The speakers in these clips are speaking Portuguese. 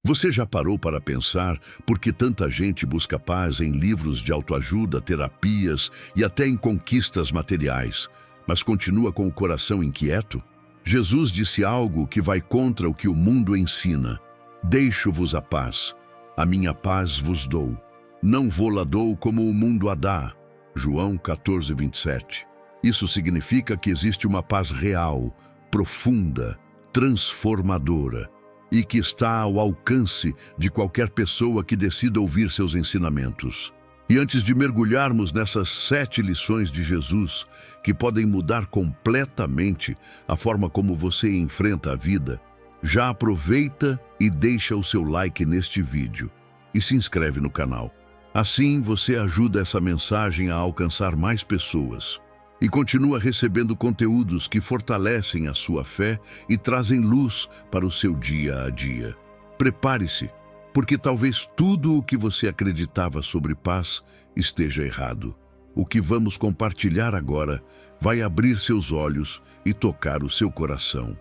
Você já parou para pensar por que tanta gente busca paz em livros de autoajuda, terapias e até em conquistas materiais, mas continua com o coração inquieto? Jesus disse algo que vai contra o que o mundo ensina. Deixo-vos a paz, a minha paz vos dou. Não vou-la dou como o mundo a dá. João 14:27. Isso significa que existe uma paz real, profunda, transformadora, e que está ao alcance de qualquer pessoa que decida ouvir seus ensinamentos. E antes de mergulharmos nessas 7 lições de Jesus, que podem mudar completamente a forma como você enfrenta a vida, já aproveita e deixa o seu like neste vídeo e se inscreve no canal. Assim você ajuda essa mensagem a alcançar mais pessoas e continua recebendo conteúdos que fortalecem a sua fé e trazem luz para o seu dia a dia. Prepare-se, porque talvez tudo o que você acreditava sobre paz esteja errado. O que vamos compartilhar agora vai abrir seus olhos e tocar o seu coração.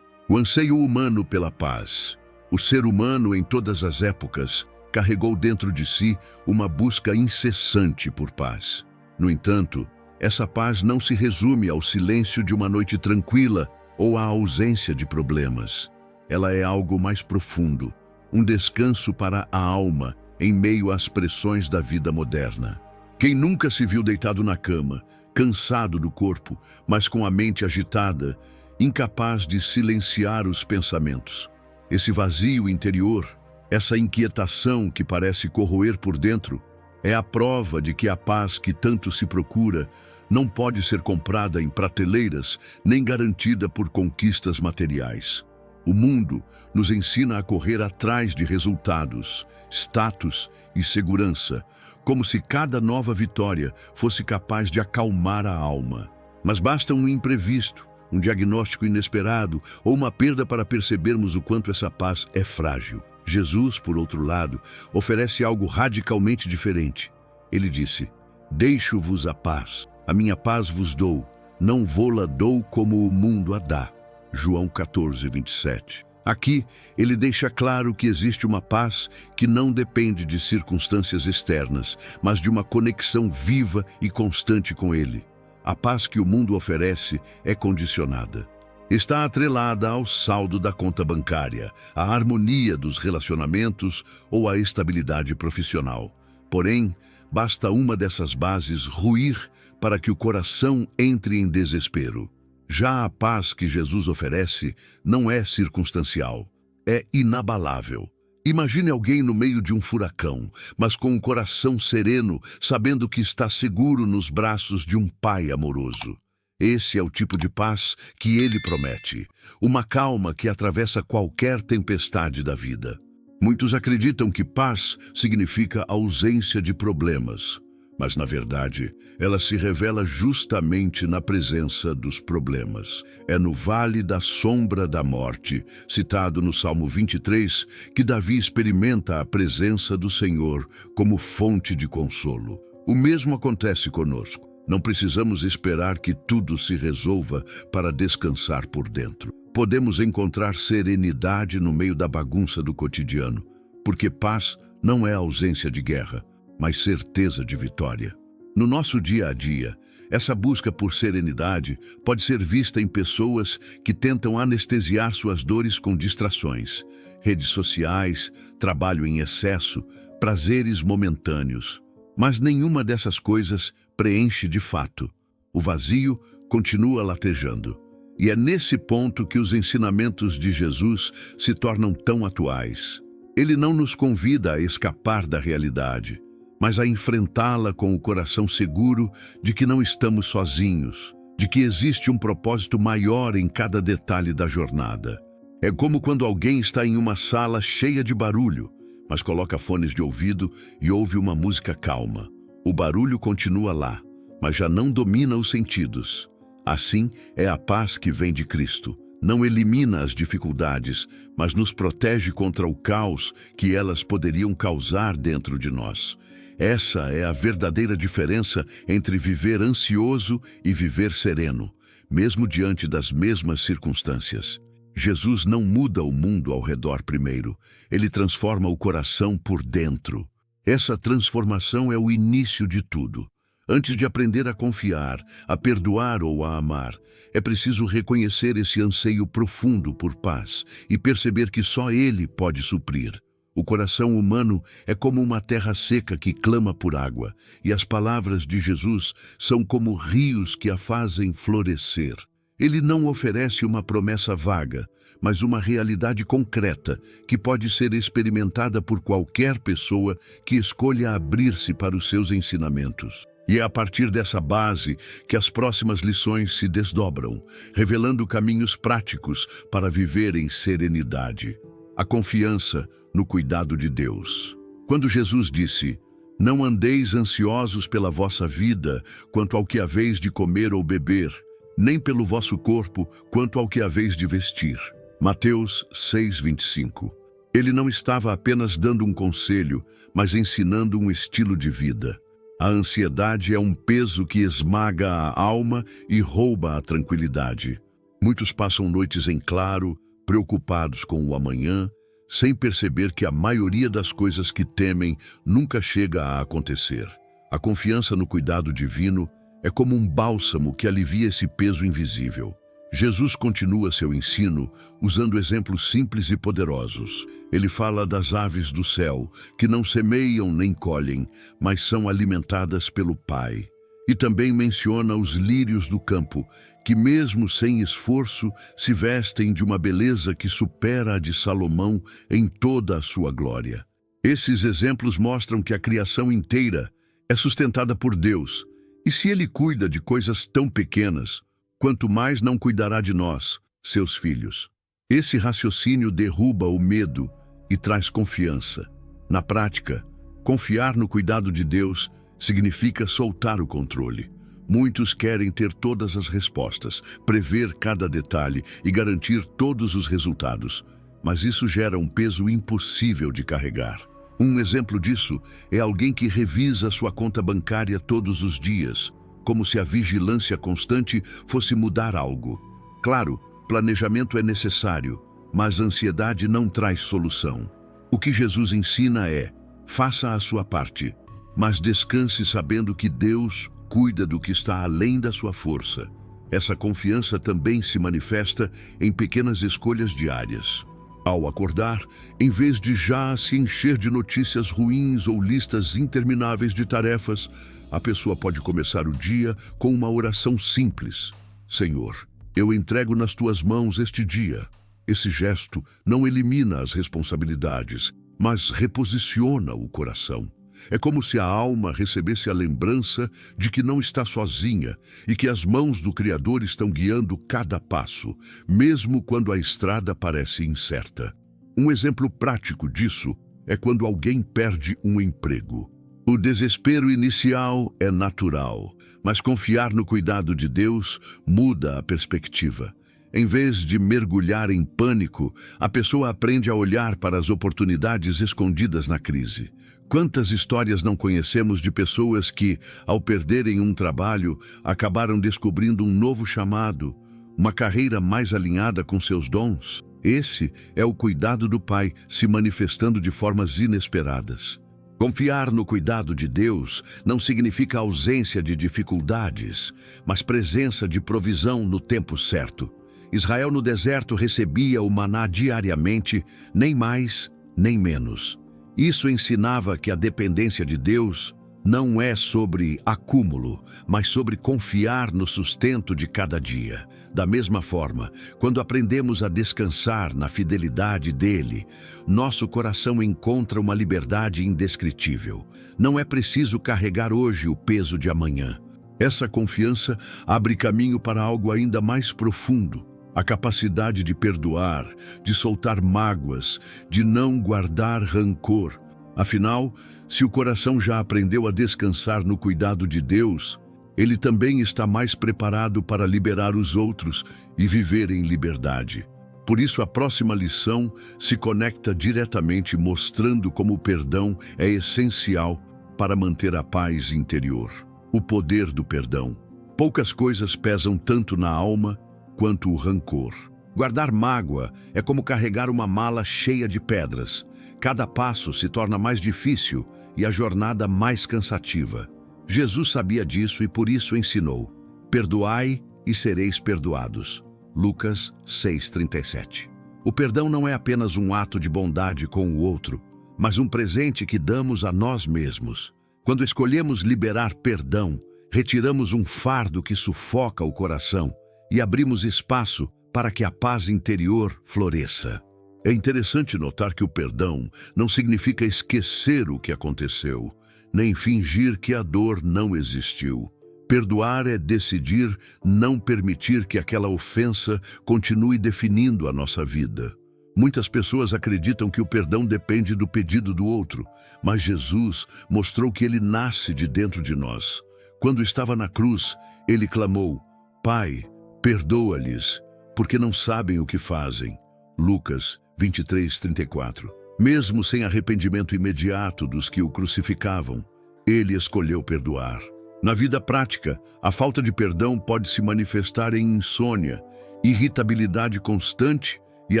O anseio humano pela paz. O ser humano, em todas as épocas, carregou dentro de si uma busca incessante por paz. No entanto, essa paz não se resume ao silêncio de uma noite tranquila ou à ausência de problemas. Ela é algo mais profundo, um descanso para a alma em meio às pressões da vida moderna. Quem nunca se viu deitado na cama, cansado do corpo, mas com a mente agitada, incapaz de silenciar os pensamentos? Esse vazio interior, essa inquietação que parece corroer por dentro, é a prova de que a paz que tanto se procura não pode ser comprada em prateleiras nem garantida por conquistas materiais. O mundo nos ensina a correr atrás de resultados, status e segurança, como se cada nova vitória fosse capaz de acalmar a alma. Mas basta um imprevisto, um diagnóstico inesperado ou uma perda para percebermos o quanto essa paz é frágil. Jesus, por outro lado, oferece algo radicalmente diferente. Ele disse: deixo-vos a paz, a minha paz vos dou, não vou-la dou como o mundo a dá. João 14:27. Aqui, ele deixa claro que existe uma paz que não depende de circunstâncias externas, mas de uma conexão viva e constante com ele. A paz que o mundo oferece é condicionada. Está atrelada ao saldo da conta bancária, à harmonia dos relacionamentos ou à estabilidade profissional. Porém, basta uma dessas bases ruir para que o coração entre em desespero. Já a paz que Jesus oferece não é circunstancial, é inabalável. Imagine alguém no meio de um furacão, mas com um coração sereno, sabendo que está seguro nos braços de um pai amoroso. Esse é o tipo de paz que ele promete, uma calma que atravessa qualquer tempestade da vida. Muitos acreditam que paz significa ausência de problemas, mas na verdade, ela se revela justamente na presença dos problemas. É no vale da sombra da morte, citado no Salmo 23, que Davi experimenta a presença do Senhor como fonte de consolo. O mesmo acontece conosco. Não precisamos esperar que tudo se resolva para descansar por dentro. Podemos encontrar serenidade no meio da bagunça do cotidiano, porque paz não é ausência de guerra, mas certeza de vitória. No nosso dia a dia, essa busca por serenidade pode ser vista em pessoas que tentam anestesiar suas dores com distrações, redes sociais, trabalho em excesso, prazeres momentâneos. Mas nenhuma dessas coisas preenche de fato. O vazio continua latejando. E é nesse ponto que os ensinamentos de Jesus se tornam tão atuais. Ele não nos convida a escapar da realidade, mas a enfrentá-la com o coração seguro de que não estamos sozinhos, de que existe um propósito maior em cada detalhe da jornada. É como quando alguém está em uma sala cheia de barulho, mas coloca fones de ouvido e ouve uma música calma. O barulho continua lá, mas já não domina os sentidos. Assim é a paz que vem de Cristo. Não elimina as dificuldades, mas nos protege contra o caos que elas poderiam causar dentro de nós. Essa é a verdadeira diferença entre viver ansioso e viver sereno, mesmo diante das mesmas circunstâncias. Jesus não muda o mundo ao redor primeiro, ele transforma o coração por dentro. Essa transformação é o início de tudo. Antes de aprender a confiar, a perdoar ou a amar, é preciso reconhecer esse anseio profundo por paz e perceber que só Ele pode suprir. O coração humano é como uma terra seca que clama por água, e as palavras de Jesus são como rios que a fazem florescer. Ele não oferece uma promessa vaga, mas uma realidade concreta que pode ser experimentada por qualquer pessoa que escolha abrir-se para os seus ensinamentos. E é a partir dessa base que as próximas lições se desdobram, revelando caminhos práticos para viver em serenidade. A confiança no cuidado de Deus. Quando Jesus disse: "Não andeis ansiosos pela vossa vida, quanto ao que haveis de comer ou beber, nem pelo vosso corpo, quanto ao que haveis de vestir." Mateus 6:25. Ele não estava apenas dando um conselho, mas ensinando um estilo de vida. A ansiedade é um peso que esmaga a alma e rouba a tranquilidade. Muitos passam noites em claro, preocupados com o amanhã, sem perceber que a maioria das coisas que temem nunca chega a acontecer. A confiança no cuidado divino é como um bálsamo que alivia esse peso invisível. Jesus continua seu ensino usando exemplos simples e poderosos. Ele fala das aves do céu, que não semeiam nem colhem, mas são alimentadas pelo Pai. E também menciona os lírios do campo, que mesmo sem esforço se vestem de uma beleza que supera a de Salomão em toda a sua glória. Esses exemplos mostram que a criação inteira é sustentada por Deus, e se Ele cuida de coisas tão pequenas, quanto mais não cuidará de nós, seus filhos. Esse raciocínio derruba o medo e traz confiança. Na prática, confiar no cuidado de Deus significa soltar o controle. Muitos querem ter todas as respostas, prever cada detalhe e garantir todos os resultados, mas isso gera um peso impossível de carregar. Um exemplo disso é alguém que revisa sua conta bancária todos os dias, como se a vigilância constante fosse mudar algo. Claro, planejamento é necessário, mas ansiedade não traz solução. O que Jesus ensina é: faça a sua parte, mas descanse sabendo que Deus cuida do que está além da sua força. Essa confiança também se manifesta em pequenas escolhas diárias. Ao acordar, em vez de já se encher de notícias ruins ou listas intermináveis de tarefas, a pessoa pode começar o dia com uma oração simples. Senhor, eu entrego nas tuas mãos este dia. Esse gesto não elimina as responsabilidades, mas reposiciona o coração. É como se a alma recebesse a lembrança de que não está sozinha e que as mãos do Criador estão guiando cada passo, mesmo quando a estrada parece incerta. Um exemplo prático disso é quando alguém perde um emprego. O desespero inicial é natural, mas confiar no cuidado de Deus muda a perspectiva. Em vez de mergulhar em pânico, a pessoa aprende a olhar para as oportunidades escondidas na crise. Quantas histórias não conhecemos de pessoas que, ao perderem um trabalho, acabaram descobrindo um novo chamado, uma carreira mais alinhada com seus dons? Esse é o cuidado do Pai se manifestando de formas inesperadas. Confiar no cuidado de Deus não significa ausência de dificuldades, mas presença de provisão no tempo certo. Israel no deserto recebia o maná diariamente, nem mais, nem menos. Isso ensinava que a dependência de Deus não é sobre acúmulo, mas sobre confiar no sustento de cada dia. Da mesma forma, quando aprendemos a descansar na fidelidade dele, nosso coração encontra uma liberdade indescritível. Não é preciso carregar hoje o peso de amanhã. Essa confiança abre caminho para algo ainda mais profundo. A capacidade de perdoar, de soltar mágoas, de não guardar rancor. Afinal, se o coração já aprendeu a descansar no cuidado de Deus, ele também está mais preparado para liberar os outros e viver em liberdade. Por isso, a próxima lição se conecta diretamente mostrando como o perdão é essencial para manter a paz interior. O poder do perdão. Poucas coisas pesam tanto na alma quanto o rancor. Guardar mágoa é como carregar uma mala cheia de pedras. Cada passo se torna mais difícil e a jornada mais cansativa. Jesus sabia disso e por isso ensinou: perdoai e sereis perdoados. Lucas 6,37. O perdão não é apenas um ato de bondade com o outro, mas um presente que damos a nós mesmos. Quando escolhemos liberar perdão, retiramos um fardo que sufoca o coração e abrimos espaço para que a paz interior floresça. É interessante notar que o perdão não significa esquecer o que aconteceu, nem fingir que a dor não existiu. Perdoar é decidir não permitir que aquela ofensa continue definindo a nossa vida. Muitas pessoas acreditam que o perdão depende do pedido do outro, mas Jesus mostrou que ele nasce de dentro de nós. Quando estava na cruz, ele clamou: Pai, perdoa-lhes, porque não sabem o que fazem. Lucas 23:34. Mesmo sem arrependimento imediato dos que o crucificavam, ele escolheu perdoar. Na vida prática, a falta de perdão pode se manifestar em insônia, irritabilidade constante e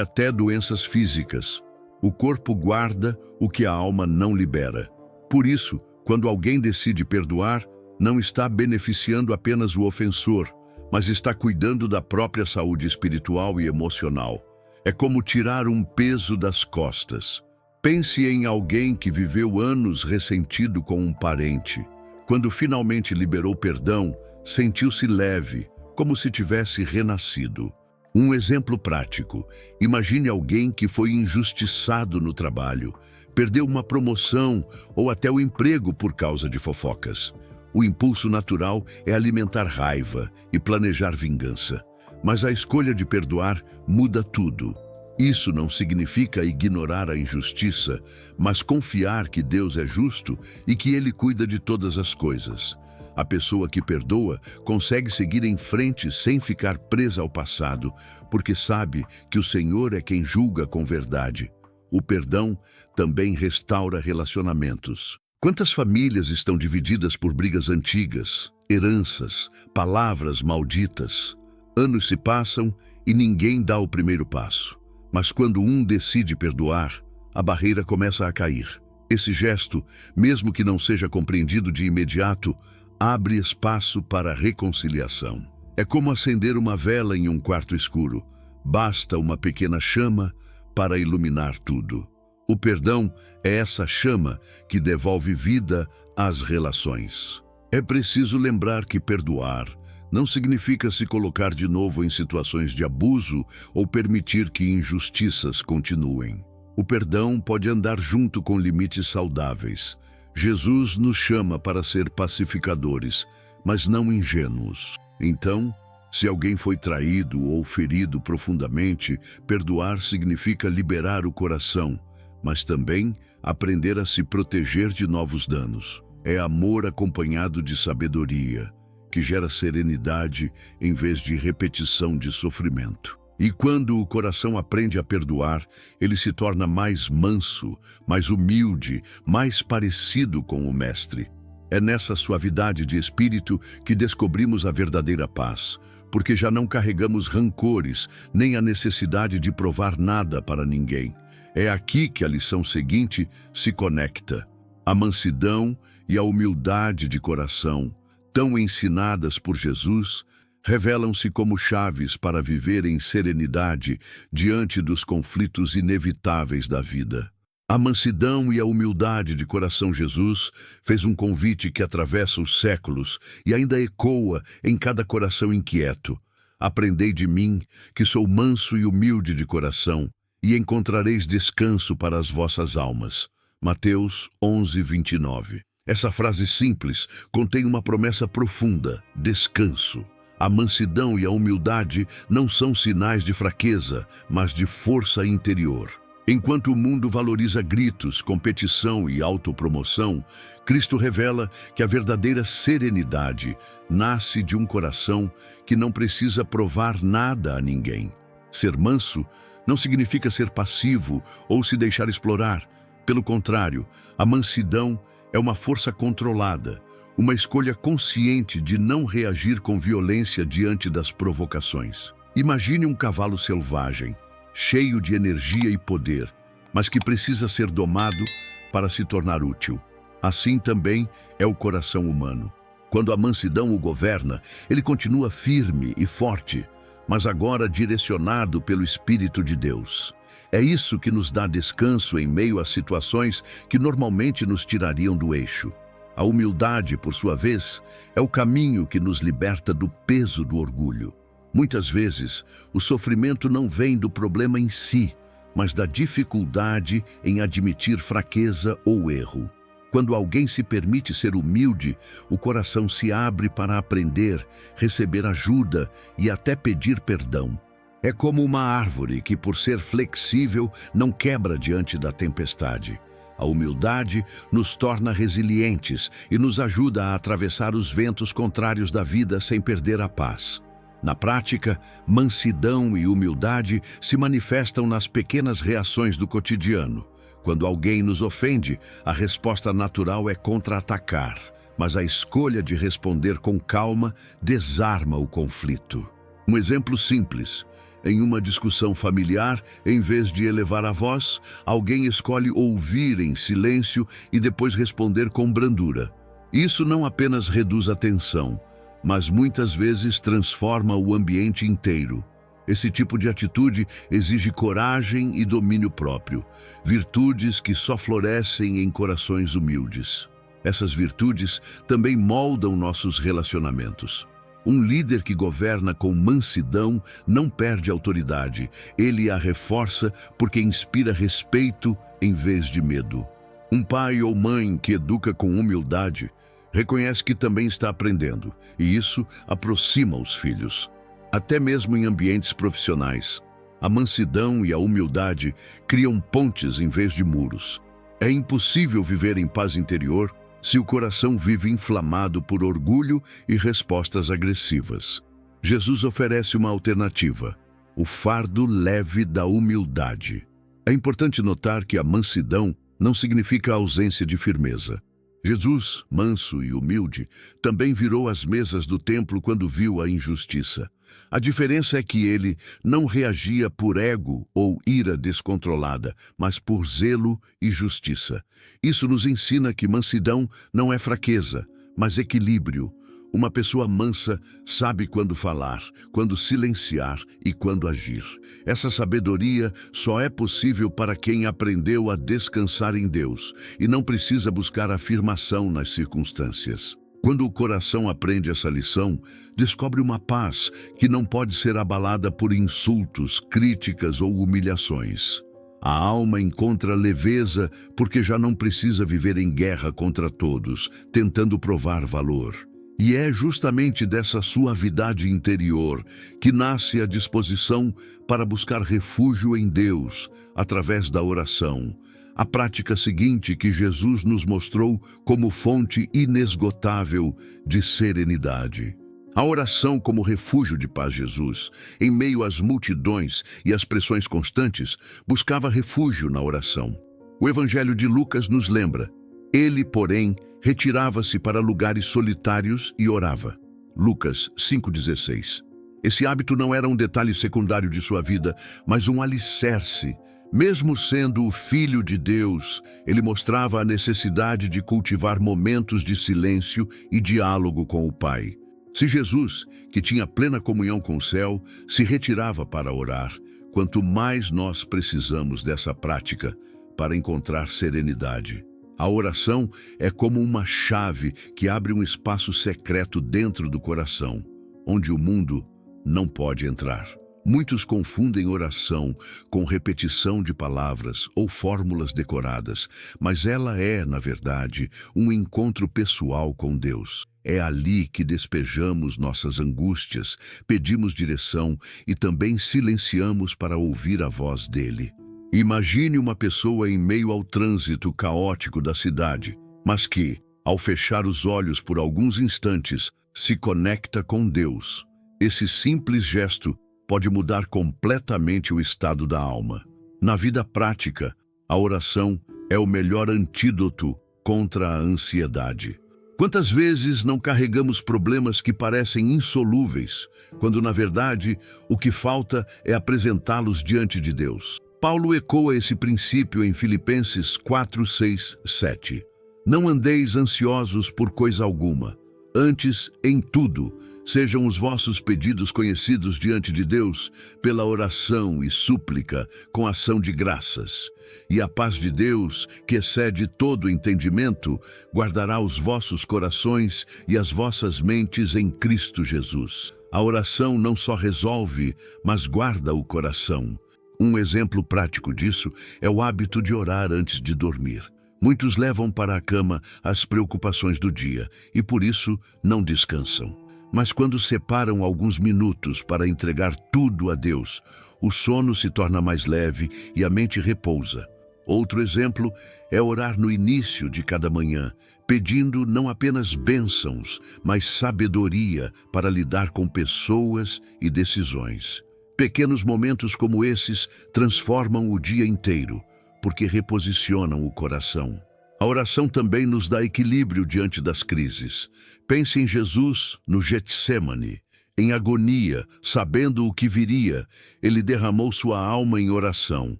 até doenças físicas. O corpo guarda o que a alma não libera. Por isso, quando alguém decide perdoar, não está beneficiando apenas o ofensor, mas está cuidando da própria saúde espiritual e emocional. É como tirar um peso das costas. Pense em alguém que viveu anos ressentido com um parente. Quando finalmente liberou perdão, sentiu-se leve, como se tivesse renascido. Um exemplo prático: imagine alguém que foi injustiçado no trabalho, perdeu uma promoção ou até o emprego por causa de fofocas. O impulso natural é alimentar raiva e planejar vingança. Mas a escolha de perdoar muda tudo. Isso não significa ignorar a injustiça, mas confiar que Deus é justo e que Ele cuida de todas as coisas. A pessoa que perdoa consegue seguir em frente sem ficar presa ao passado, porque sabe que o Senhor é quem julga com verdade. O perdão também restaura relacionamentos. Quantas famílias estão divididas por brigas antigas, heranças, palavras malditas? Anos se passam e ninguém dá o primeiro passo. Mas quando um decide perdoar, a barreira começa a cair. Esse gesto, mesmo que não seja compreendido de imediato, abre espaço para a reconciliação. É como acender uma vela em um quarto escuro. Basta uma pequena chama para iluminar tudo. O perdão é essa chama que devolve vida às relações. É preciso lembrar que perdoar não significa se colocar de novo em situações de abuso ou permitir que injustiças continuem. O perdão pode andar junto com limites saudáveis. Jesus nos chama para ser pacificadores, mas não ingênuos. Então, se alguém foi traído ou ferido profundamente, perdoar significa liberar o coração, mas também aprender a se proteger de novos danos. É amor acompanhado de sabedoria, que gera serenidade em vez de repetição de sofrimento. E quando o coração aprende a perdoar, ele se torna mais manso, mais humilde, mais parecido com o Mestre. É nessa suavidade de espírito que descobrimos a verdadeira paz, porque já não carregamos rancores, nem a necessidade de provar nada para ninguém. É aqui que a lição seguinte se conecta. A mansidão e a humildade de coração, tão ensinadas por Jesus, revelam-se como chaves para viver em serenidade diante dos conflitos inevitáveis da vida. A mansidão e a humildade de coração Jesus fez um convite que atravessa os séculos e ainda ecoa em cada coração inquieto. Aprendei de mim, que sou manso e humilde de coração, e encontrareis descanso para as vossas almas. Mateus 11:29. Essa frase simples contém uma promessa profunda: descanso. A mansidão e a humildade não são sinais de fraqueza, mas de força interior. Enquanto o mundo valoriza gritos, competição e autopromoção, Cristo revela que a verdadeira serenidade nasce de um coração que não precisa provar nada a ninguém. Ser manso não significa ser passivo ou se deixar explorar. Pelo contrário, a mansidão é uma força controlada, uma escolha consciente de não reagir com violência diante das provocações. Imagine um cavalo selvagem, cheio de energia e poder, mas que precisa ser domado para se tornar útil. Assim também é o coração humano. Quando a mansidão o governa, ele continua firme e forte, mas agora direcionado pelo Espírito de Deus. É isso que nos dá descanso em meio a situações que normalmente nos tirariam do eixo. A humildade, por sua vez, é o caminho que nos liberta do peso do orgulho. Muitas vezes, o sofrimento não vem do problema em si, mas da dificuldade em admitir fraqueza ou erro. Quando alguém se permite ser humilde, o coração se abre para aprender, receber ajuda e até pedir perdão. É como uma árvore que, por ser flexível, não quebra diante da tempestade. A humildade nos torna resilientes e nos ajuda a atravessar os ventos contrários da vida sem perder a paz. Na prática, mansidão e humildade se manifestam nas pequenas reações do cotidiano. Quando alguém nos ofende, a resposta natural é contra-atacar, mas a escolha de responder com calma desarma o conflito. Um exemplo simples. Em uma discussão familiar, em vez de elevar a voz, alguém escolhe ouvir em silêncio e depois responder com brandura. Isso não apenas reduz a tensão, mas muitas vezes transforma o ambiente inteiro. Esse tipo de atitude exige coragem e domínio próprio, virtudes que só florescem em corações humildes. Essas virtudes também moldam nossos relacionamentos. Um líder que governa com mansidão não perde autoridade, ele a reforça porque inspira respeito em vez de medo. Um pai ou mãe que educa com humildade reconhece que também está aprendendo, e isso aproxima os filhos. Até mesmo em ambientes profissionais, a mansidão e a humildade criam pontes em vez de muros. É impossível viver em paz interior se o coração vive inflamado por orgulho e respostas agressivas. Jesus oferece uma alternativa: o fardo leve da humildade. É importante notar que a mansidão não significa a ausência de firmeza. Jesus, manso e humilde, também virou as mesas do templo quando viu a injustiça. A diferença é que ele não reagia por ego ou ira descontrolada, mas por zelo e justiça. Isso nos ensina que mansidão não é fraqueza, mas equilíbrio. Uma pessoa mansa sabe quando falar, quando silenciar e quando agir. Essa sabedoria só é possível para quem aprendeu a descansar em Deus e não precisa buscar afirmação nas circunstâncias. Quando o coração aprende essa lição, descobre uma paz que não pode ser abalada por insultos, críticas ou humilhações. A alma encontra leveza porque já não precisa viver em guerra contra todos, tentando provar valor. E é justamente dessa suavidade interior que nasce a disposição para buscar refúgio em Deus, através da oração. A prática seguinte que Jesus nos mostrou como fonte inesgotável de serenidade. A oração como refúgio de paz. Jesus, em meio às multidões e às pressões constantes, buscava refúgio na oração. O Evangelho de Lucas nos lembra: ele, porém, retirava-se para lugares solitários e orava. Lucas 5,16. Esse hábito não era um detalhe secundário de sua vida, mas um alicerce. Mesmo sendo o Filho de Deus, ele mostrava a necessidade de cultivar momentos de silêncio e diálogo com o Pai. Se Jesus, que tinha plena comunhão com o céu, se retirava para orar, quanto mais nós precisamos dessa prática para encontrar serenidade. A oração é como uma chave que abre um espaço secreto dentro do coração, onde o mundo não pode entrar. Muitos confundem oração com repetição de palavras ou fórmulas decoradas, mas ela é, na verdade, um encontro pessoal com Deus. É ali que despejamos nossas angústias, pedimos direção e também silenciamos para ouvir a voz dele. Imagine uma pessoa em meio ao trânsito caótico da cidade, mas que, ao fechar os olhos por alguns instantes, se conecta com Deus. Esse simples gesto pode mudar completamente o estado da alma. Na vida prática, a oração é o melhor antídoto contra a ansiedade. Quantas vezes não carregamos problemas que parecem insolúveis, quando na verdade o que falta é apresentá-los diante de Deus? Paulo ecoa esse princípio em Filipenses 4, 6, 7. Não andeis ansiosos por coisa alguma, antes, em tudo, sejam os vossos pedidos conhecidos diante de Deus pela oração e súplica com ação de graças. E a paz de Deus, que excede todo entendimento, guardará os vossos corações e as vossas mentes em Cristo Jesus. A oração não só resolve, mas guarda o coração. Um exemplo prático disso é o hábito de orar antes de dormir. Muitos levam para a cama as preocupações do dia e, por isso, não descansam. Mas quando separam alguns minutos para entregar tudo a Deus, o sono se torna mais leve e a mente repousa. Outro exemplo é orar no início de cada manhã, pedindo não apenas bênçãos, mas sabedoria para lidar com pessoas e decisões. Pequenos momentos como esses transformam o dia inteiro, porque reposicionam o coração. A oração também nos dá equilíbrio diante das crises. Pense em Jesus no Getsêmani. Em agonia, sabendo o que viria, ele derramou sua alma em oração.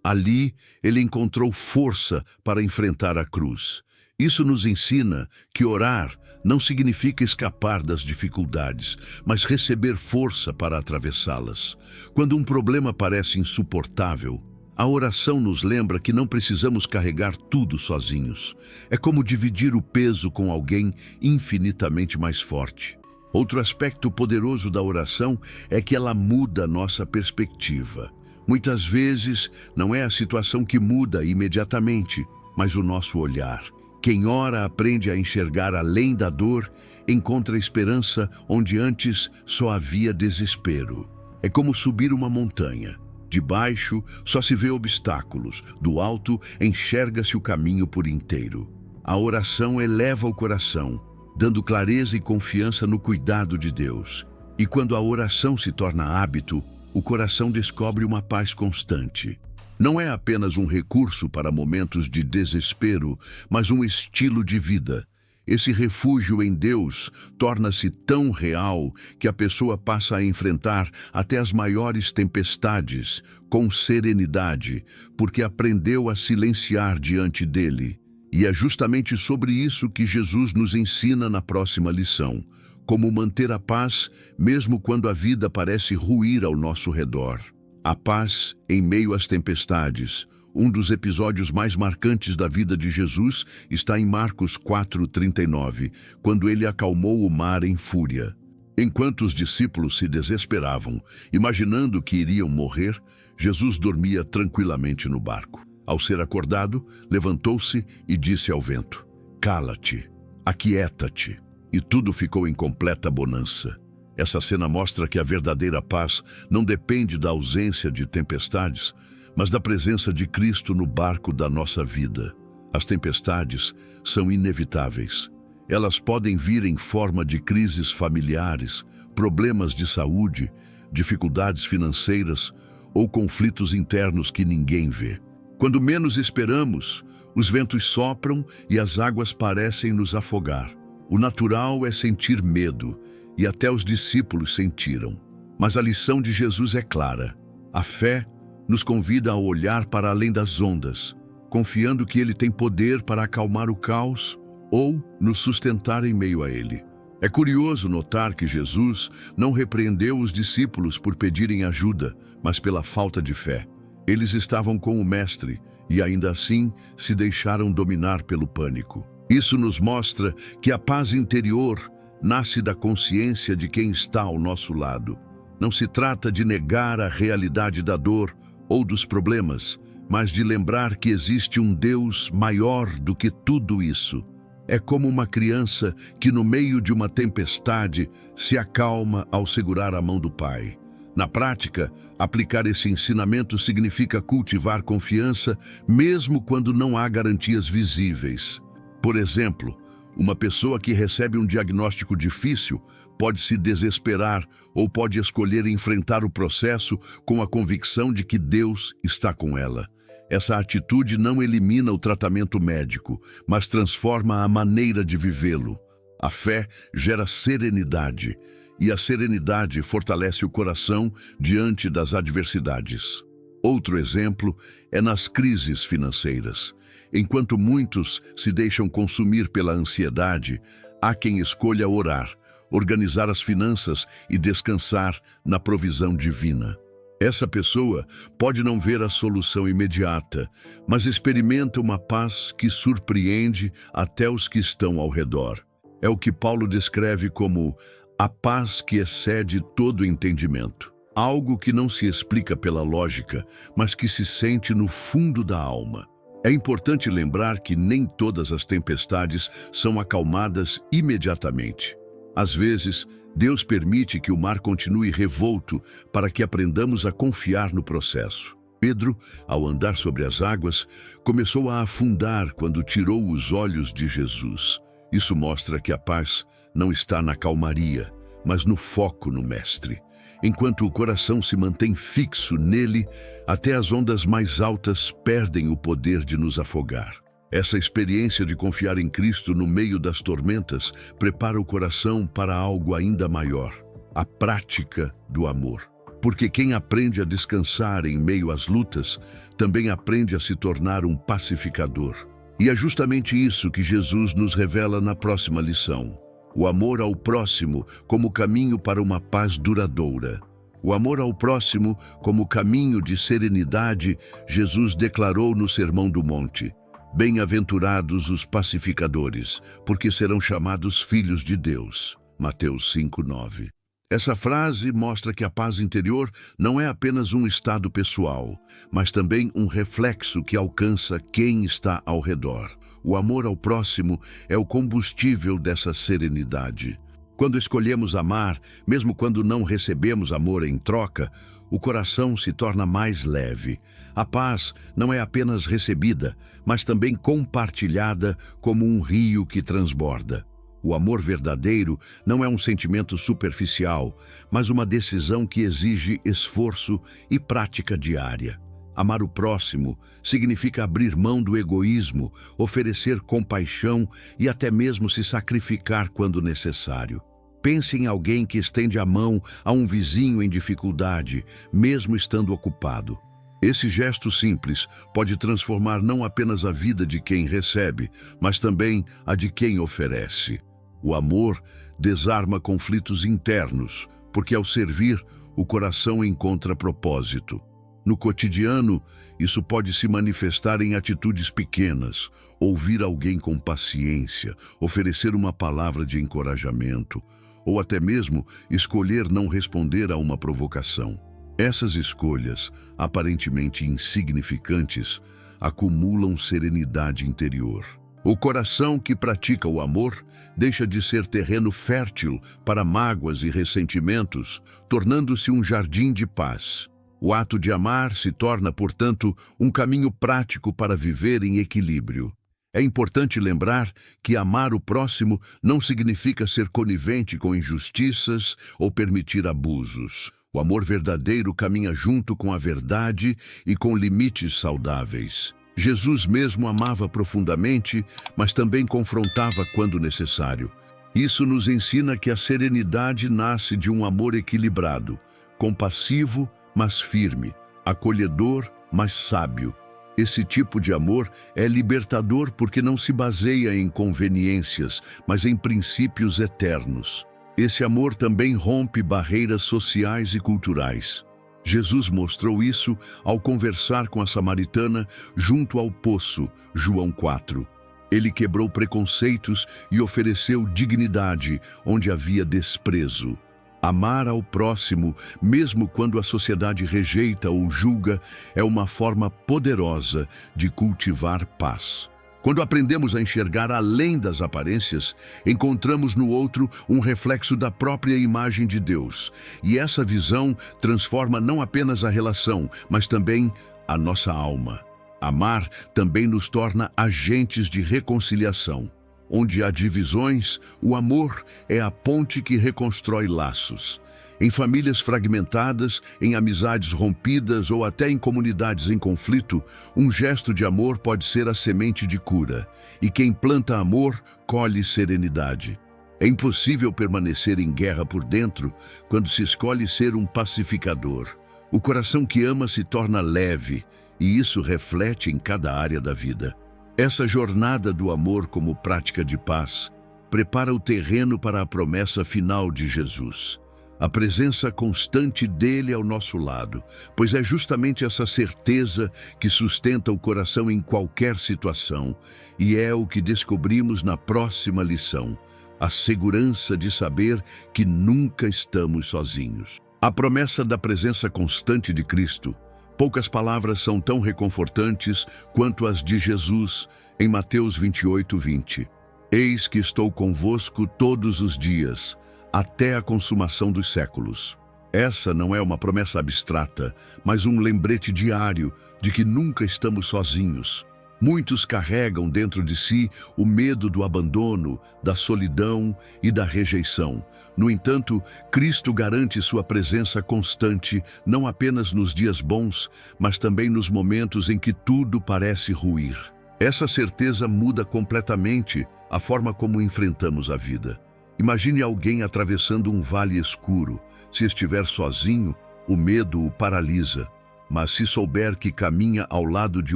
Ali, ele encontrou força para enfrentar a cruz. Isso nos ensina que orar não significa escapar das dificuldades, mas receber força para atravessá-las. Quando um problema parece insuportável, a oração nos lembra que não precisamos carregar tudo sozinhos. É como dividir o peso com alguém infinitamente mais forte. Outro aspecto poderoso da oração é que ela muda nossa perspectiva. Muitas vezes, não é a situação que muda imediatamente, mas o nosso olhar. Quem ora aprende a enxergar além da dor, encontra esperança onde antes só havia desespero. É como subir uma montanha. De baixo só se vê obstáculos, do alto enxerga-se o caminho por inteiro. A oração eleva o coração, dando clareza e confiança no cuidado de Deus. E quando a oração se torna hábito, o coração descobre uma paz constante. Não é apenas um recurso para momentos de desespero, mas um estilo de vida. Esse refúgio em Deus torna-se tão real que a pessoa passa a enfrentar até as maiores tempestades com serenidade, porque aprendeu a silenciar diante dele. E é justamente sobre isso que Jesus nos ensina na próxima lição: como manter a paz mesmo quando a vida parece ruir ao nosso redor. A paz em meio às tempestades. Um dos episódios mais marcantes da vida de Jesus está em Marcos 4:39, quando ele acalmou o mar em fúria. Enquanto os discípulos se desesperavam, imaginando que iriam morrer, Jesus dormia tranquilamente no barco. Ao ser acordado, levantou-se e disse ao vento: "Cala-te, aquieta-te." E tudo ficou em completa bonança. Essa cena mostra que a verdadeira paz não depende da ausência de tempestades, mas da presença de Cristo no barco da nossa vida. As tempestades são inevitáveis. Elas podem vir em forma de crises familiares, problemas de saúde, dificuldades financeiras ou conflitos internos que ninguém vê. Quando menos esperamos, os ventos sopram e as águas parecem nos afogar. O natural é sentir medo, e até os discípulos sentiram. Mas a lição de Jesus é clara. A fé nos convida a olhar para além das ondas, confiando que Ele tem poder para acalmar o caos ou nos sustentar em meio a ele. É curioso notar que Jesus não repreendeu os discípulos por pedirem ajuda, mas pela falta de fé. Eles estavam com o Mestre e ainda assim se deixaram dominar pelo pânico. Isso nos mostra que a paz interior nasce da consciência de quem está ao nosso lado. Não se trata de negar a realidade da dor ou dos problemas, mas de lembrar que existe um Deus maior do que tudo isso. É como uma criança que, no meio de uma tempestade, se acalma ao segurar a mão do pai. Na prática, aplicar esse ensinamento significa cultivar confiança, mesmo quando não há garantias visíveis. Por exemplo, uma pessoa que recebe um diagnóstico difícil pode se desesperar ou pode escolher enfrentar o processo com a convicção de que Deus está com ela. Essa atitude não elimina o tratamento médico, mas transforma a maneira de vivê-lo. A fé gera serenidade, e a serenidade fortalece o coração diante das adversidades. Outro exemplo é nas crises financeiras. Enquanto muitos se deixam consumir pela ansiedade, há quem escolha orar, organizar as finanças e descansar na provisão divina. Essa pessoa pode não ver a solução imediata, mas experimenta uma paz que surpreende até os que estão ao redor. É o que Paulo descreve como a paz que excede todo entendimento. Algo que não se explica pela lógica, mas que se sente no fundo da alma. É importante lembrar que nem todas as tempestades são acalmadas imediatamente. Às vezes, Deus permite que o mar continue revolto para que aprendamos a confiar no processo. Pedro, ao andar sobre as águas, começou a afundar quando tirou os olhos de Jesus. Isso mostra que a paz não está na calmaria, mas no foco no Mestre. Enquanto o coração se mantém fixo nele, até as ondas mais altas perdem o poder de nos afogar. Essa experiência de confiar em Cristo no meio das tormentas prepara o coração para algo ainda maior, a prática do amor. Porque quem aprende a descansar em meio às lutas, também aprende a se tornar um pacificador. E é justamente isso que Jesus nos revela na próxima lição. O amor ao próximo como caminho para uma paz duradoura. O amor ao próximo como caminho de serenidade, Jesus declarou no Sermão do Monte. Bem-aventurados os pacificadores, porque serão chamados filhos de Deus. Mateus 5:9. Essa frase mostra que a paz interior não é apenas um estado pessoal, mas também um reflexo que alcança quem está ao redor. O amor ao próximo é o combustível dessa serenidade. Quando escolhemos amar, mesmo quando não recebemos amor em troca, o coração se torna mais leve. A paz não é apenas recebida, mas também compartilhada como um rio que transborda. O amor verdadeiro não é um sentimento superficial, mas uma decisão que exige esforço e prática diária. Amar o próximo significa abrir mão do egoísmo, oferecer compaixão e até mesmo se sacrificar quando necessário. Pense em alguém que estende a mão a um vizinho em dificuldade, mesmo estando ocupado. Esse gesto simples pode transformar não apenas a vida de quem recebe, mas também a de quem oferece. O amor desarma conflitos internos, porque ao servir, o coração encontra propósito. No cotidiano, isso pode se manifestar em atitudes pequenas, ouvir alguém com paciência, oferecer uma palavra de encorajamento, ou até mesmo escolher não responder a uma provocação. Essas escolhas, aparentemente insignificantes, acumulam serenidade interior. O coração que pratica o amor deixa de ser terreno fértil para mágoas e ressentimentos, tornando-se um jardim de paz. O ato de amar se torna, portanto, um caminho prático para viver em equilíbrio. É importante lembrar que amar o próximo não significa ser conivente com injustiças ou permitir abusos. O amor verdadeiro caminha junto com a verdade e com limites saudáveis. Jesus mesmo amava profundamente, mas também confrontava quando necessário. Isso nos ensina que a serenidade nasce de um amor equilibrado, compassivo, mas firme, acolhedor, mas sábio. Esse tipo de amor é libertador porque não se baseia em conveniências, mas em princípios eternos. Esse amor também rompe barreiras sociais e culturais. Jesus mostrou isso ao conversar com a samaritana junto ao poço, João 4. Ele quebrou preconceitos e ofereceu dignidade onde havia desprezo. Amar ao próximo, mesmo quando a sociedade rejeita ou julga, é uma forma poderosa de cultivar paz. Quando aprendemos a enxergar além das aparências, encontramos no outro um reflexo da própria imagem de Deus. E essa visão transforma não apenas a relação, mas também a nossa alma. Amar também nos torna agentes de reconciliação. Onde há divisões, o amor é a ponte que reconstrói laços. Em famílias fragmentadas, em amizades rompidas ou até em comunidades em conflito, um gesto de amor pode ser a semente de cura. E quem planta amor, colhe serenidade. É impossível permanecer em guerra por dentro quando se escolhe ser um pacificador. O coração que ama se torna leve, e isso reflete em cada área da vida. Essa jornada do amor como prática de paz prepara o terreno para a promessa final de Jesus. A presença constante dele ao nosso lado, pois é justamente essa certeza que sustenta o coração em qualquer situação, e é o que descobrimos na próxima lição: a segurança de saber que nunca estamos sozinhos. A promessa da presença constante de Cristo. Poucas palavras são tão reconfortantes quanto as de Jesus em Mateus 28:20. Eis que estou convosco todos os dias, até a consumação dos séculos. Essa não é uma promessa abstrata, mas um lembrete diário de que nunca estamos sozinhos. Muitos carregam dentro de si o medo do abandono, da solidão e da rejeição. No entanto, Cristo garante sua presença constante, não apenas nos dias bons, mas também nos momentos em que tudo parece ruir. Essa certeza muda completamente a forma como enfrentamos a vida. Imagine alguém atravessando um vale escuro. Se estiver sozinho, o medo o paralisa. Mas se souber que caminha ao lado de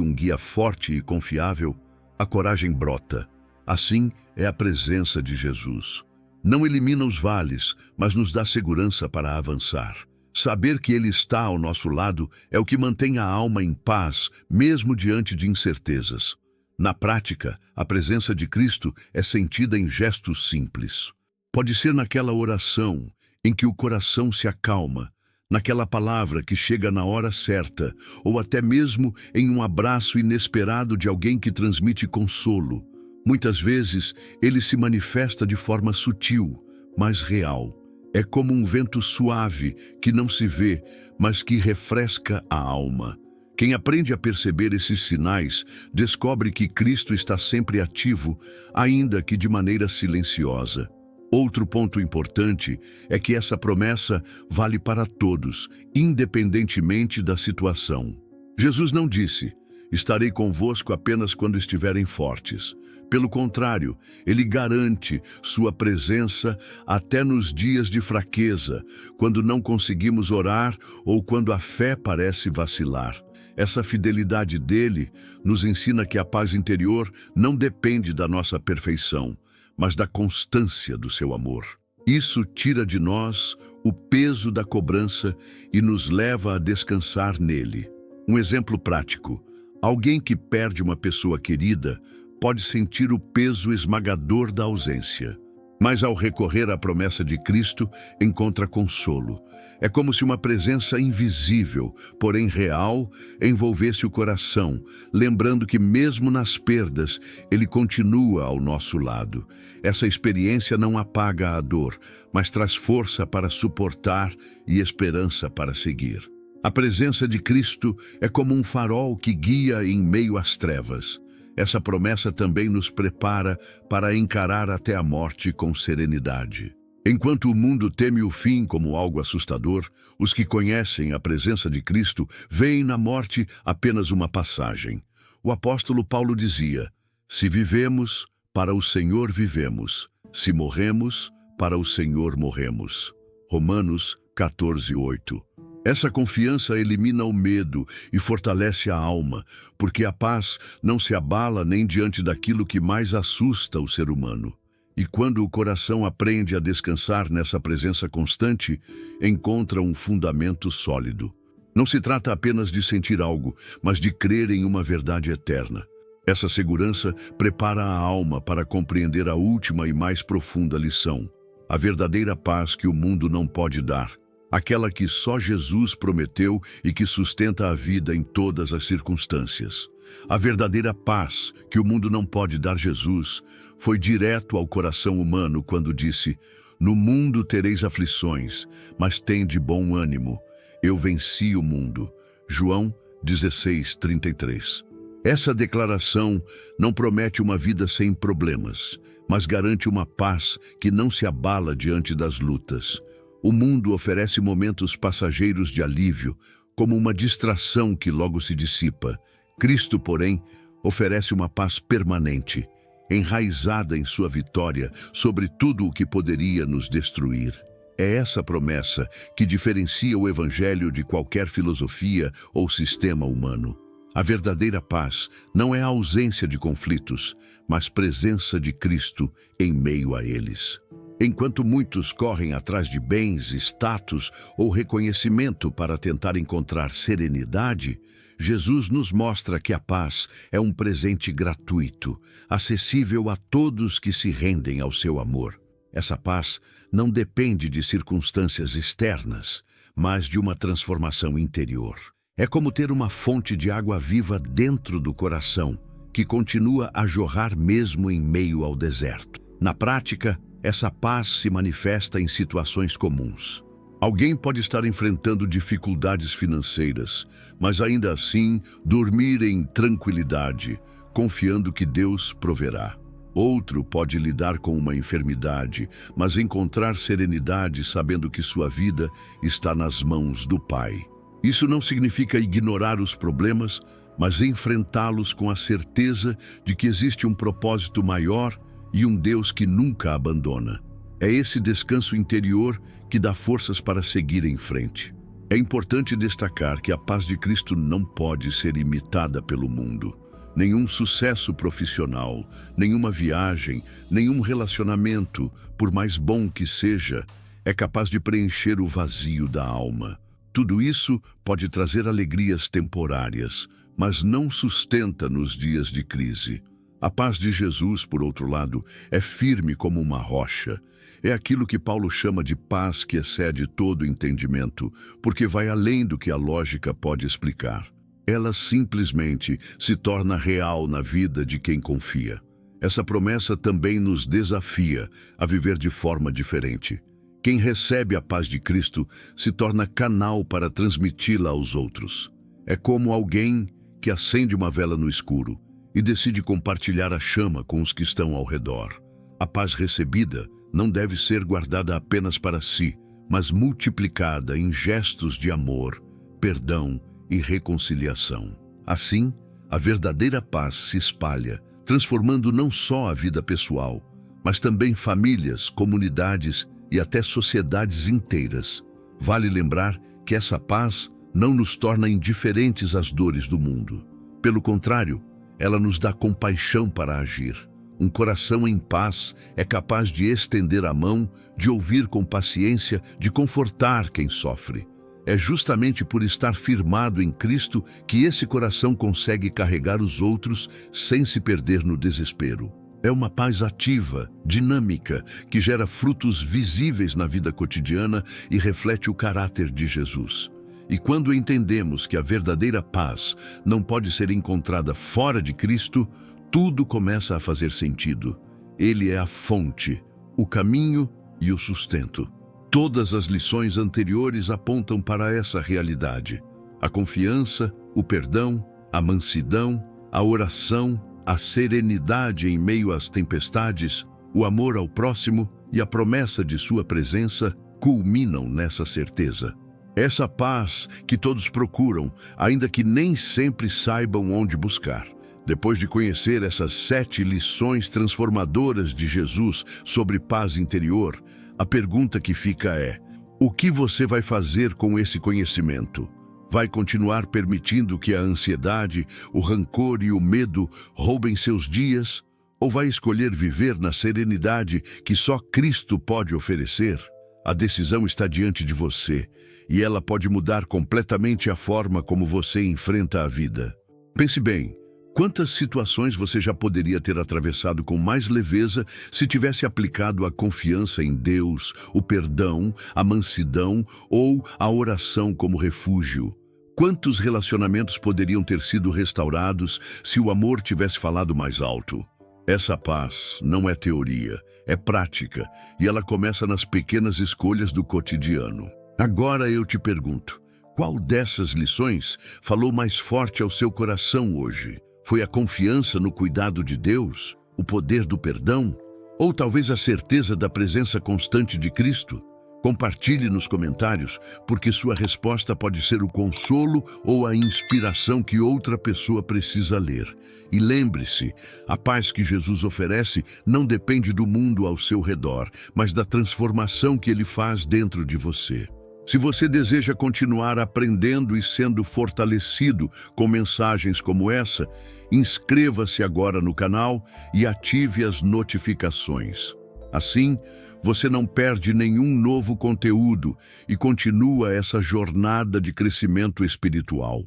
um guia forte e confiável, a coragem brota. Assim é a presença de Jesus. Não elimina os vales, mas nos dá segurança para avançar. Saber que Ele está ao nosso lado é o que mantém a alma em paz, mesmo diante de incertezas. Na prática, a presença de Cristo é sentida em gestos simples. Pode ser naquela oração em que o coração se acalma, naquela palavra que chega na hora certa, ou até mesmo em um abraço inesperado de alguém que transmite consolo. Muitas vezes, ele se manifesta de forma sutil, mas real. É como um vento suave que não se vê, mas que refresca a alma. Quem aprende a perceber esses sinais, descobre que Cristo está sempre ativo, ainda que de maneira silenciosa. Outro ponto importante é que essa promessa vale para todos, independentemente da situação. Jesus não disse: "Estarei convosco apenas quando estiverem fortes". Pelo contrário, ele garante sua presença até nos dias de fraqueza, quando não conseguimos orar ou quando a fé parece vacilar. Essa fidelidade dele nos ensina que a paz interior não depende da nossa perfeição, mas da constância do seu amor. Isso tira de nós o peso da cobrança e nos leva a descansar nele. Um exemplo prático: alguém que perde uma pessoa querida pode sentir o peso esmagador da ausência. Mas ao recorrer à promessa de Cristo, encontra consolo. É como se uma presença invisível, porém real, envolvesse o coração, lembrando que mesmo nas perdas, Ele continua ao nosso lado. Essa experiência não apaga a dor, mas traz força para suportar e esperança para seguir. A presença de Cristo é como um farol que guia em meio às trevas. Essa promessa também nos prepara para encarar até a morte com serenidade. Enquanto o mundo teme o fim como algo assustador, os que conhecem a presença de Cristo veem na morte apenas uma passagem. O apóstolo Paulo dizia: "Se vivemos, para o Senhor vivemos. Se morremos, para o Senhor morremos." Romanos 14:8. Essa confiança elimina o medo e fortalece a alma, porque a paz não se abala nem diante daquilo que mais assusta o ser humano. E quando o coração aprende a descansar nessa presença constante, encontra um fundamento sólido. Não se trata apenas de sentir algo, mas de crer em uma verdade eterna. Essa segurança prepara a alma para compreender a última e mais profunda lição: a verdadeira paz que o mundo não pode dar. Aquela que só Jesus prometeu e que sustenta a vida em todas as circunstâncias. A verdadeira paz que o mundo não pode dar. Jesus foi direto ao coração humano quando disse: "No mundo tereis aflições, mas tende bom ânimo. Eu venci o mundo." João 16:33. Essa declaração não promete uma vida sem problemas, mas garante uma paz que não se abala diante das lutas. O mundo oferece momentos passageiros de alívio, como uma distração que logo se dissipa. Cristo, porém, oferece uma paz permanente. enraizada em sua vitória sobre tudo o que poderia nos destruir. É essa promessa que diferencia o Evangelho de qualquer filosofia ou sistema humano. A verdadeira paz não é a ausência de conflitos, mas presença de Cristo em meio a eles. Enquanto muitos correm atrás de bens, status ou reconhecimento para tentar encontrar serenidade, Jesus nos mostra que a paz é um presente gratuito, acessível a todos que se rendem ao seu amor. Essa paz não depende de circunstâncias externas, mas de uma transformação interior. É como ter uma fonte de água viva dentro do coração, que continua a jorrar mesmo em meio ao deserto. Na prática, essa paz se manifesta em situações comuns. Alguém pode estar enfrentando dificuldades financeiras, mas ainda assim dormir em tranquilidade, confiando que Deus proverá. Outro pode lidar com uma enfermidade, mas encontrar serenidade sabendo que sua vida está nas mãos do Pai. Isso não significa ignorar os problemas, mas enfrentá-los com a certeza de que existe um propósito maior e um Deus que nunca abandona. É esse descanso interior que dá forças para seguir em frente. É importante destacar que a paz de Cristo não pode ser imitada pelo mundo. Nenhum sucesso profissional, nenhuma viagem, nenhum relacionamento, por mais bom que seja, é capaz de preencher o vazio da alma. Tudo isso pode trazer alegrias temporárias, mas não sustenta nos dias de crise. A paz de Jesus, por outro lado, é firme como uma rocha. É aquilo que Paulo chama de paz que excede todo entendimento, porque vai além do que a lógica pode explicar. Ela simplesmente se torna real na vida de quem confia. Essa promessa também nos desafia a viver de forma diferente. Quem recebe a paz de Cristo se torna canal para transmiti-la aos outros. É como alguém que acende uma vela no escuro e decide compartilhar a chama com os que estão ao redor. A paz recebida não deve ser guardada apenas para si, mas multiplicada em gestos de amor, perdão e reconciliação. Assim, a verdadeira paz se espalha, transformando não só a vida pessoal, mas também famílias, comunidades e até sociedades inteiras. Vale lembrar que essa paz não nos torna indiferentes às dores do mundo. Pelo contrário, ela nos dá compaixão para agir. Um coração em paz é capaz de estender a mão, de ouvir com paciência, de confortar quem sofre. É justamente por estar firmado em Cristo que esse coração consegue carregar os outros sem se perder no desespero. É uma paz ativa, dinâmica, que gera frutos visíveis na vida cotidiana e reflete o caráter de Jesus. E quando entendemos que a verdadeira paz não pode ser encontrada fora de Cristo, tudo começa a fazer sentido. Ele é a fonte, o caminho e o sustento. Todas as lições anteriores apontam para essa realidade. A confiança, o perdão, a mansidão, a oração, a serenidade em meio às tempestades, o amor ao próximo e a promessa de sua presença culminam nessa certeza. Essa paz que todos procuram, ainda que nem sempre saibam onde buscar. Depois de conhecer essas 7 lições transformadoras de Jesus sobre paz interior, a pergunta que fica é: o que você vai fazer com esse conhecimento? Vai continuar permitindo que a ansiedade, o rancor e o medo roubem seus dias? Ou vai escolher viver na serenidade que só Cristo pode oferecer? A decisão está diante de você, e ela pode mudar completamente a forma como você enfrenta a vida. Pense bem, quantas situações você já poderia ter atravessado com mais leveza se tivesse aplicado a confiança em Deus, o perdão, a mansidão ou a oração como refúgio? Quantos relacionamentos poderiam ter sido restaurados se o amor tivesse falado mais alto? Essa paz não é teoria, é prática, e ela começa nas pequenas escolhas do cotidiano. Agora eu te pergunto, qual dessas lições falou mais forte ao seu coração hoje? Foi a confiança no cuidado de Deus, o poder do perdão, ou talvez a certeza da presença constante de Cristo? Compartilhe nos comentários, porque sua resposta pode ser o consolo ou a inspiração que outra pessoa precisa ler. E lembre-se, a paz que Jesus oferece não depende do mundo ao seu redor, mas da transformação que ele faz dentro de você. Se você deseja continuar aprendendo e sendo fortalecido com mensagens como essa, inscreva-se agora no canal e ative as notificações. Assim, você não perde nenhum novo conteúdo e continua essa jornada de crescimento espiritual.